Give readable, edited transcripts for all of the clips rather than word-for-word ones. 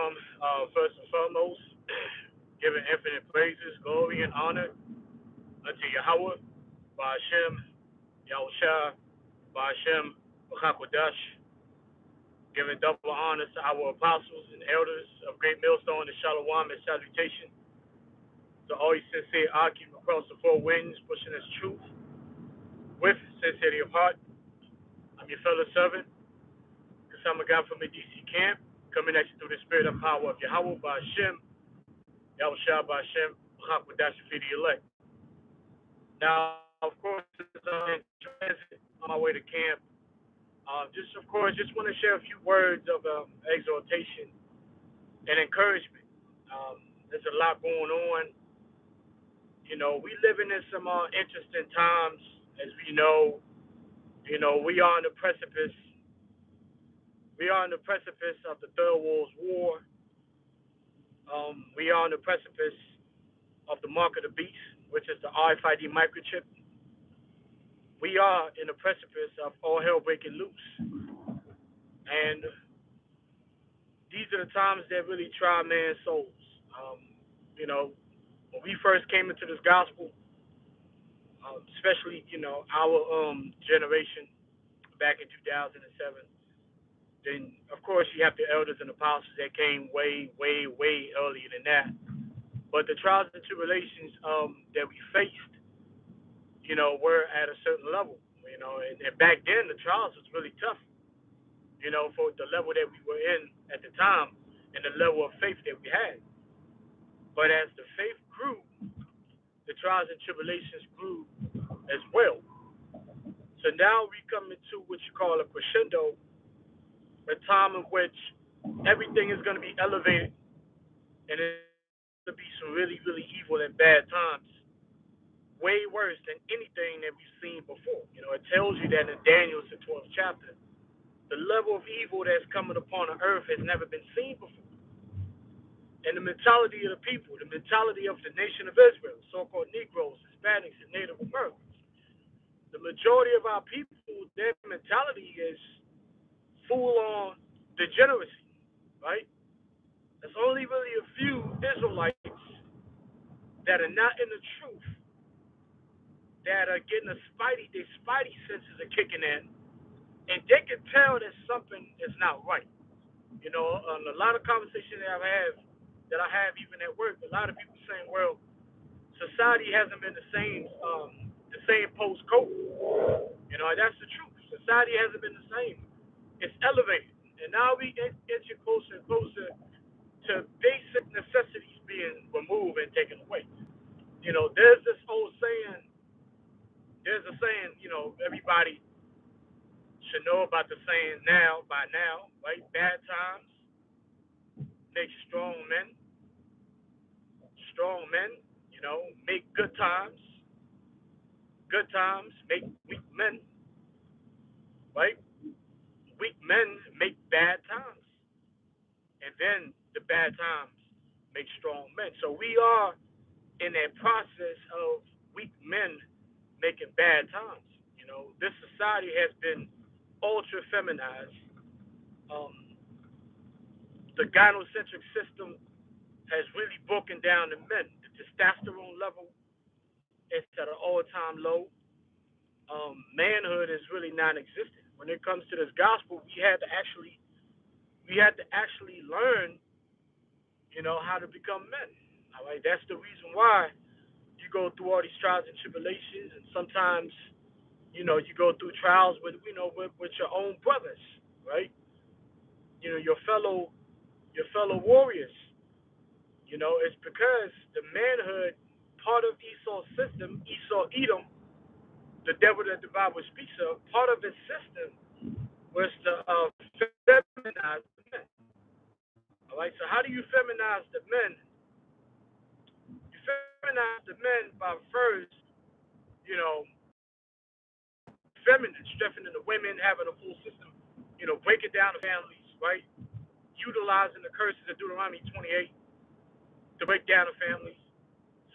Shalom. First and foremost, giving infinite praises, glory, and honor unto Yahweh, Ba'ashem, Yahushua, Ba'ashem, B'chakodash, giving double honors to our apostles and elders of Great Millstone and Shalom and salutation to all you sincere Akim across the four winds, pushing us truth with sincerity of heart. I'm your fellow servant, Kasama God from the DC camp, coming at you through the spirit and power of Yahweh, Ba'ashem, Yahushua Ba'Shem, B'chakodash, for the elect. Now, of course, I'm in transit on my way to camp. Just want to share a few words of exhortation and encouragement. There's a lot going on. You know, we living in some interesting times, as we know. You know, we are on the precipice. We are on the precipice of the Third World War. We are on the precipice of the mark of the beast, which is the RFID microchip. We are in the precipice of all hell breaking loose. And these are the times that really try man's souls. You know, when we first came into this gospel, especially, you know, our generation back in 2007, then, of course, you have the elders and apostles that came way, way, way earlier than that. But the trials and tribulations that we faced, you know, were at a certain level, you know, and back then the trials was really tough, you know, for the level that we were in at the time and the level of faith that we had. But as the faith grew, the trials and tribulations grew as well. So now we come into what you call a crescendo, a time in which everything is going to be elevated and it's going to be some really, really evil and bad times. Way worse than anything that we've seen before. You know, it tells you that in Daniel's the 12th chapter, the level of evil that's coming upon the earth has never been seen before. And the mentality of the people, the mentality of the nation of Israel, so-called Negroes, Hispanics, and Native Americans, the majority of our people, their mentality is full-on degeneracy, right? There's only really a few Israelites that are not in the truth, that are getting their spidey senses are kicking in, and they can tell that something is not right. You know, a lot of conversations that I have even at work, a lot of people saying, well, society hasn't been the same post-COVID. You know, that's the truth. Society hasn't been the same. It's elevated. And now we inching closer and closer to basic necessities being removed and taken away. You know, there's a saying, you know, everybody should know about the saying by now, right? Bad times make strong men. Strong men, you know, make good times. Good times make weak men, right? Weak men make bad times. And then the bad times make strong men. So we are in that process of weak men making bad times. You know, this society has been ultra feminized. Um, the gynocentric system has really broken down the men. The testosterone level is at an all-time low. Manhood is really non-existent. When it comes to this gospel, we had to actually learn, you know, how to become men. All right, that's the reason why you go through all these trials and tribulations, and sometimes, you know, you go through trials with, you know, with your own brothers, right? You know, your fellow warriors. You know, it's because the manhood part of Esau's system, Esau Edom, the devil that the Bible speaks of, part of his system was to feminize the men. All right, so how do you feminize the men? You feminize the men by first, you know, strengthening the women, having a full system, you know, breaking down the families, right? Utilizing the curses of Deuteronomy 28 to break down the families,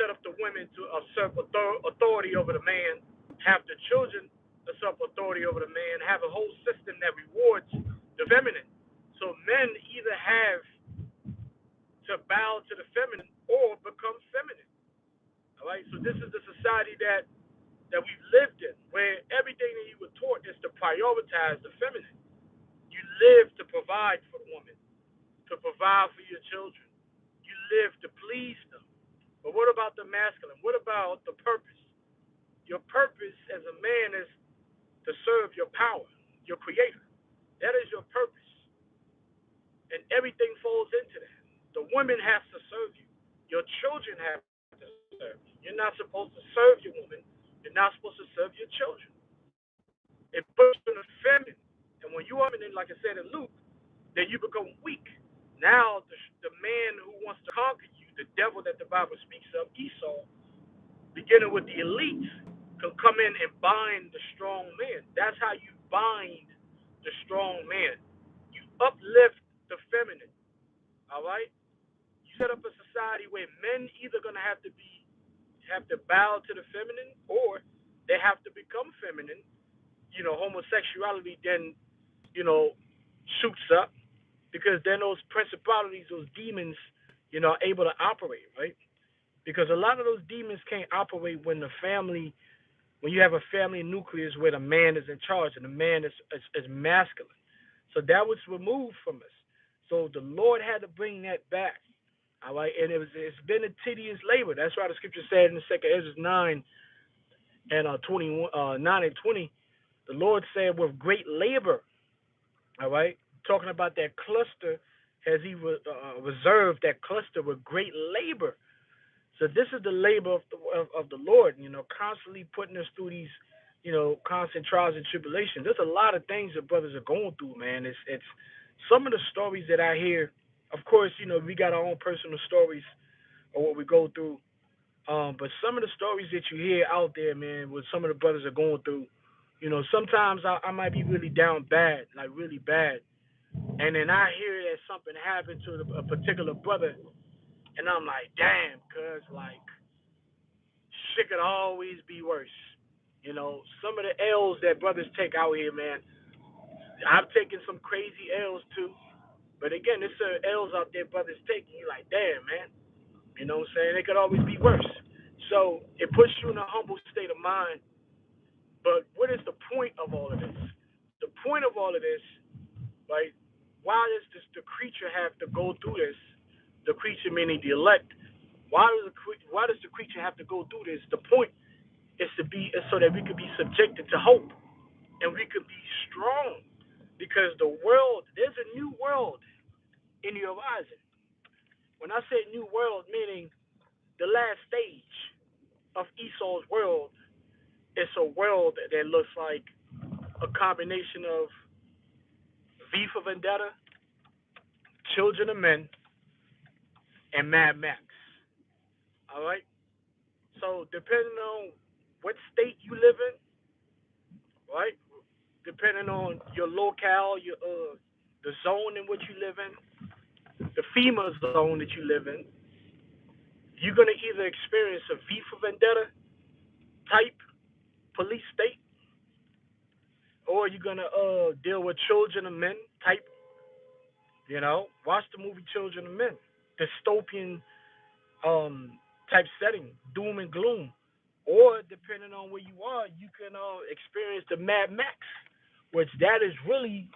set up the women to usurp authority over the man, have the children usurp authority over the man, have a whole system that rewards the feminine. So men either have to bow to the feminine or become feminine. All right. So this is the society that we've lived in, where everything that you were taught is to prioritize the feminine. You live to provide for the woman, to provide for your children. You live to please them. But what about the masculine? What about the purpose? Your purpose as a man is to serve your power, your creator. That is your purpose. And everything falls into that. The woman has to serve you. Your children have to serve you. You're not supposed to serve your woman. You're not supposed to serve your children. It puts you in the feminine. And when you are feminine, like I said in Luke, then you become weak. Now, the man who wants to conquer you, the devil that the Bible speaks of, Esau, beginning with the elites, can come in and bind the strong man. That's how you bind the strong man. You uplift the feminine. All right? You set up a society where men either gonna have to bow to the feminine or they have to become feminine. Homosexuality then, you know, shoots up because then those principalities, those demons, are able to operate, right? Because a lot of those demons can't operate when you have a family nucleus where the man is in charge and the man is masculine. So that was removed from us. So the Lord had to bring that back. All right, and it's been a tedious labor. That's why the scripture said in the second Ezra 9 and 9 and 20, the Lord said with great labor. All right, talking about that cluster, has He reserved that cluster with great labor. So this is the labor of the Lord. Constantly putting us through these, constant trials and tribulations. There's a lot of things that brothers are going through, man. It's some of the stories that I hear. Of course, we got our own personal stories of what we go through. But some of the stories that you hear out there, man, what some of the brothers are going through, sometimes I might be really down bad, like really bad. And then I hear that something happened to a particular brother, and I'm like, damn, cuz, like, shit could always be worse. Some of the L's that brothers take out here, man, I've taken some crazy L's too. But again, there's certain L's out there brothers taking. You like, damn, man. You know what I'm saying? It could always be worse. So it puts you in a humble state of mind. But what is the point of all of this? The point of all of this, right? Why does the creature have to go through this? The creature meaning the elect. Why does the creature have to go through this? The point is so that we could be subjected to hope and we could be strong. Because there's a new world in the horizon. When I say new world, meaning the last stage of Esau's world, it's a world that looks like a combination of V for Vendetta, Children of Men, and Mad Max. All right. So depending on what state you live in, right? Depending on your locale, the zone in which you live in, the FEMA zone that you live in, you're gonna either experience a V for Vendetta type police state, or you're gonna deal with Children of Men type. Watch the movie Children of Men, dystopian type setting, doom and gloom. Or depending on where you are, you can experience the Mad Max, which that is really,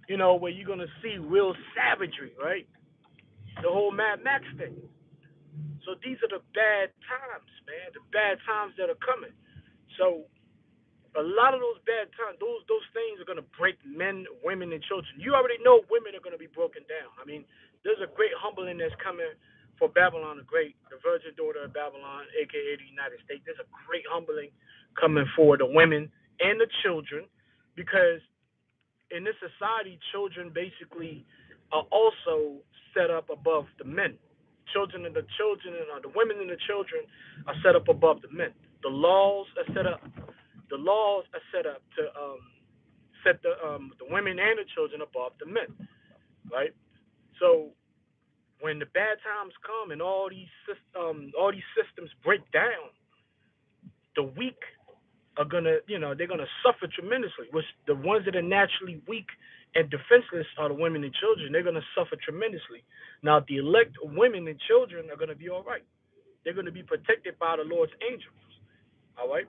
where you're gonna see real savagery, right? The whole Mad Max thing. So these are the bad times, man. The bad times that are coming. So a lot of those bad times, those things are gonna break men, women, and children. You already know women are gonna be broken down. I mean, there's a great humbling that's coming for Babylon the Great, the virgin daughter of Babylon, aka the United States. There's a great humbling coming for the women and the children, because in this society, children basically are also set up above the men. The women and the children are set up above the men. The laws are set up. The laws are set up to set the women and the children above the men, right? So when the bad times come and all these systems break down, the weak are gonna, they're gonna suffer tremendously. Which the ones that are naturally weak and defenseless are the women and children. They're gonna suffer tremendously. Now the elect women and children are gonna be all right. They're gonna be protected by the Lord's angels. All right,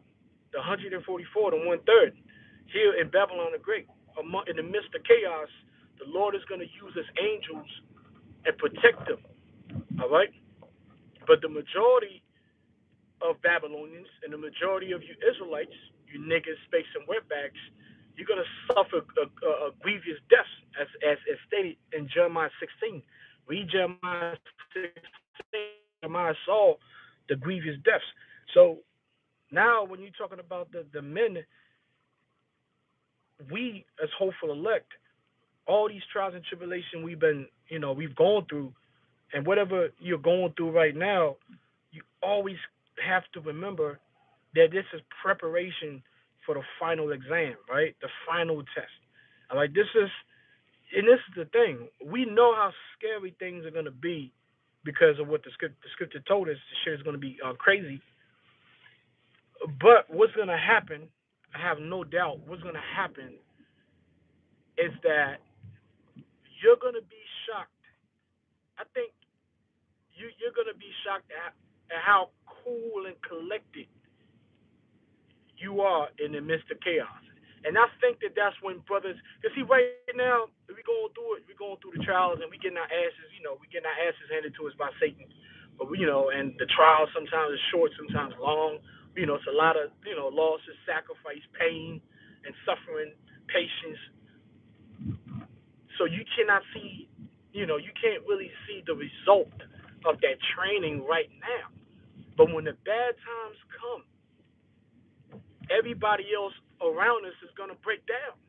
the 144, the 1/3, here in Babylon the Great, in the midst of chaos, the Lord is gonna use His angels and protect them. All right, but the majority of Babylonians and the majority of you Israelites, you niggas, space and wetbacks, you're gonna suffer a grievous death, as stated in Jeremiah 16. Read Jeremiah 16. Jeremiah saw the grievous deaths. So now, when you're talking about the men, we as hopeful elect, all these trials and tribulation we've gone through, and whatever you're going through right now, you always have to remember that this is preparation for the final exam, right? The final test. All right, and this is the thing. We know how scary things are gonna be because of what the scripture told us. The shit is gonna be crazy. But what's gonna happen? I have no doubt. What's gonna happen is that you're gonna be shocked. I think you're gonna be shocked at how cool and collected you are in the midst of chaos. And I think that's when brothers, because see, right now we're going through the trials, and we getting our asses, we getting our asses handed to us by Satan. But and the trials sometimes is short, sometimes long. It's a lot of losses, sacrifice, pain, and suffering, patience. So you cannot see, you can't really see the result of that training right now. But when the bad times come, everybody else around us is going to break down.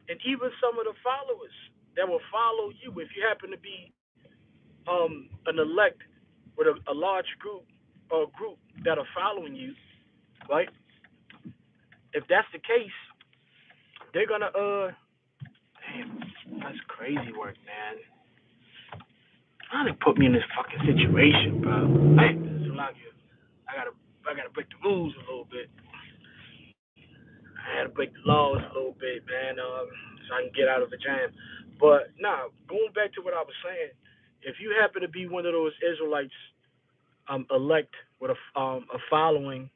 And even some of the followers that will follow you, if you happen to be an elect with a large group or group that are following you, right? If that's the case, they're going to, damn, that's crazy work, man. Trying to put me in this fucking situation, bro. Man, this is a lot here. I gotta break the rules a little bit. I had to break the laws a little bit, man, so I can get out of the jam. But nah, going back to what I was saying, if you happen to be one of those Israelites elect with a following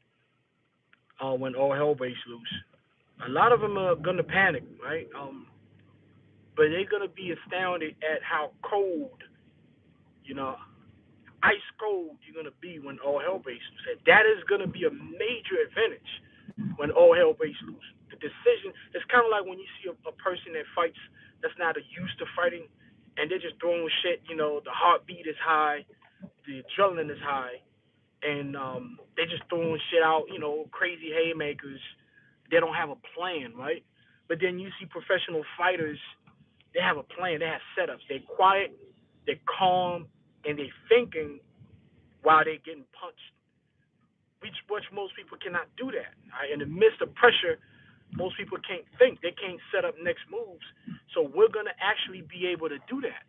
when all hell breaks loose, a lot of them are gonna panic, right? But they're gonna be astounded at how cold, ice cold you're gonna be when all hell breaks loose. That is gonna be a major advantage when all hell breaks loose. The decision, it's kind of like when you see a person that fights that's not used to fighting, and they're just throwing shit. The heartbeat is high, the adrenaline is high, and they're just throwing shit out. Crazy haymakers. They don't have a plan, right? But then you see professional fighters. They have a plan. They have setups. They're quiet. They're calm, and they're thinking while they're getting punched. Which most people cannot do that. Right? In the midst of pressure, most people can't think. They can't set up next moves. So we're gonna actually be able to do that.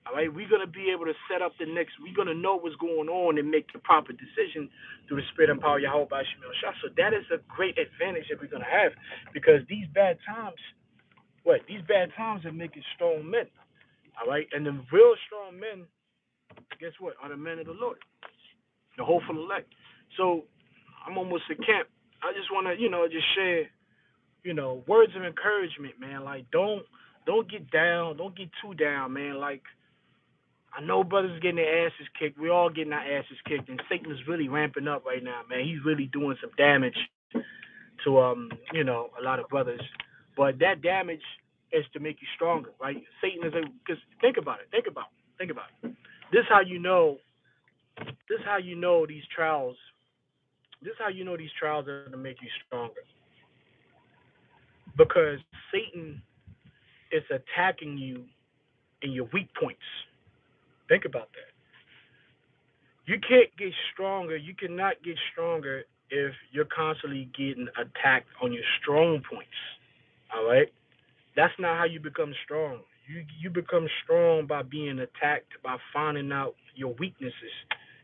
All right, we're gonna be able to set up the next. We're gonna know what's going on and make the proper decision through the spirit and power of Yahweh by Shemel Shah. So that is a great advantage that we're gonna have, because these bad times, these bad times are making strong men. All right, and the real strong men, guess what, are the men of the Lord, the hopeful elect. So I'm almost at camp. I just want to, just share, words of encouragement, man. Like, don't get down. Don't get too down, man. Like, I know brothers getting their asses kicked. We all getting our asses kicked, and Satan is really ramping up right now, man. He's really doing some damage to, a lot of brothers. But that damage is to make you stronger, right? Satan is because think about it. This is how you know. This is how you know these trials. This is how you know these trials are to make you stronger. Because Satan is attacking you in your weak points. Think about that. You can't get stronger. You cannot get stronger if you're constantly getting attacked on your strong points. All right? That's not how you become strong. You become strong by being attacked, by finding out your weaknesses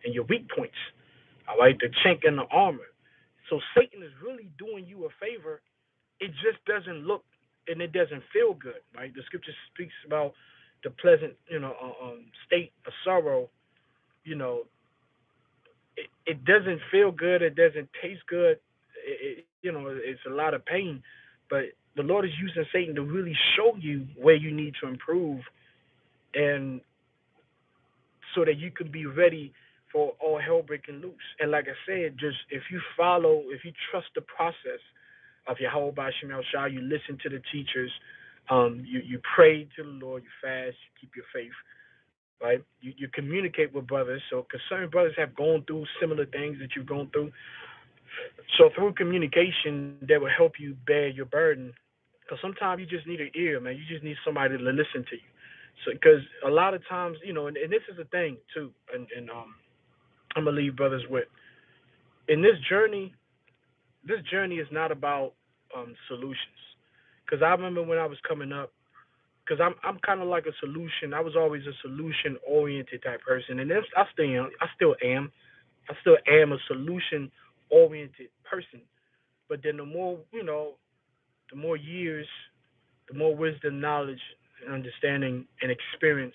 and your weak points. All right? The chink in the armor. So Satan is really doing you a favor. It just doesn't look and it doesn't feel good, right? The scripture speaks about the pleasant, state of sorrow. You know, it doesn't feel good. It doesn't taste good. It's a lot of pain. But the Lord is using Satan to really show you where you need to improve, and so that you can be ready for all hell breaking loose. And like I said, just if you trust the process of Yahweh Bashim Shah, you listen to the teachers, you pray to the Lord, you fast, you keep your faith, right? You communicate with brothers. So, because certain brothers have gone through similar things that you've gone through. So, through communication, that will help you bear your burden. Because sometimes you just need an ear, man. You just need somebody to listen to you. So, because a lot of times, and this is the thing too, and I'm gonna leave brothers with in this journey. This journey is not about solutions. Because I remember when I was coming up, because I'm kind of like a solution. I was always a solution oriented type person, and I still am a solution oriented person. But then the more years, the more wisdom, knowledge, and understanding and experience,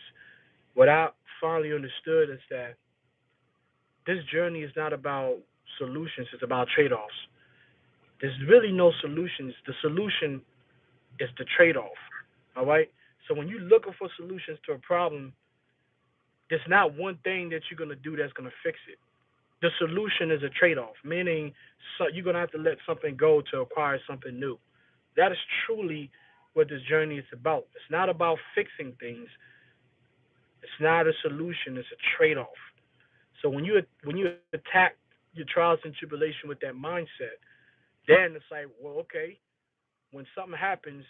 what I finally understood is that this journey is not about solutions; it's about trade-offs. There's really no solutions. The solution is the trade-off. All right. So when you're looking for solutions to a problem, there's not one thing that you're gonna do that's gonna fix it. The solution is a trade-off, meaning you're gonna have to let something go to acquire something new. That is truly what this journey is about. It's not about fixing things. It's not a solution. It's a trade-off. So when you attack your trials and tribulation with that mindset, then it's like, well, okay, when something happens,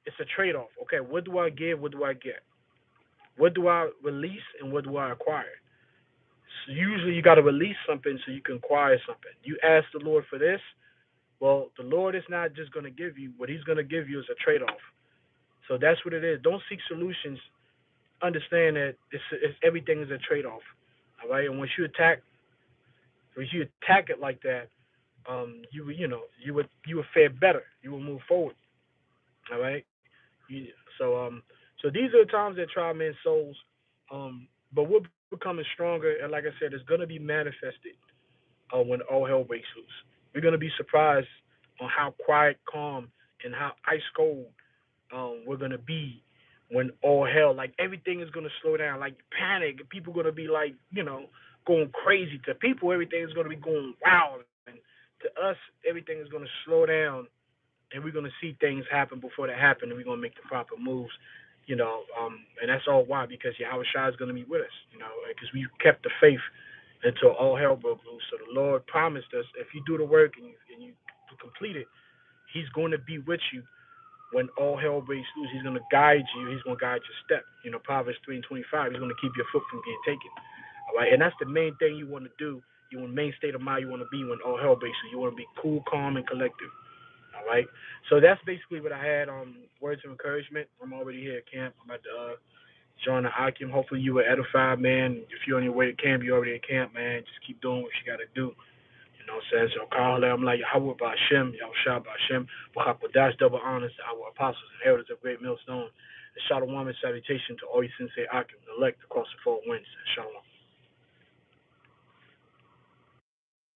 it's a trade-off. Okay, what do I give? What do I get? What do I release and what do I acquire? So usually you got to release something so you can acquire something. You ask the Lord for this. Well, the Lord is not just going to give you. What He's going to give you is a trade-off. So that's what it is. Don't seek solutions. Understand that everything is a trade-off. All right. And once you attack it like that, you would fare better. You will move forward. All right. You, so so these are the times that try men's souls. But we're becoming stronger, and like I said, it's gonna be manifested when all hell breaks loose. We're gonna be surprised on how quiet, calm, and how ice cold we're gonna be when all hell, like everything is gonna slow down, like panic. People gonna be like, going crazy. To people, everything is gonna be going wild, and to us, everything is gonna slow down, and we're gonna see things happen before they happen, and we're gonna make the proper moves. And that's all why, because Yahweh Shai is gonna be with us, because we kept the faith until all hell broke loose. So the Lord promised us, if you do the work and you complete it, He's going to be with you when all hell breaks loose. He's going to guide you. He's going to guide your step. Proverbs 3:25. He's going to keep your foot from being taken. All right, and that's the main thing you want to do. You want main state of mind you want to be when all hell breaks loose. You want to be cool, calm, and collective. All right. So that's basically what I had on words of encouragement. I'm already here at camp. I'm about to join the Akim. Hopefully you were edified, man. If you're on your way to camp, you're already at camp, man. Just keep doing what you got to do. You know what I'm saying? So Kyle, I'm like Yahweh Ba'Shem, Yahushua Ba'Shem, Dash double honors to our apostles and elders of Great Millstone. And Shalom and salutation to all you sensei Akim, the elect across the four winds. Shalom.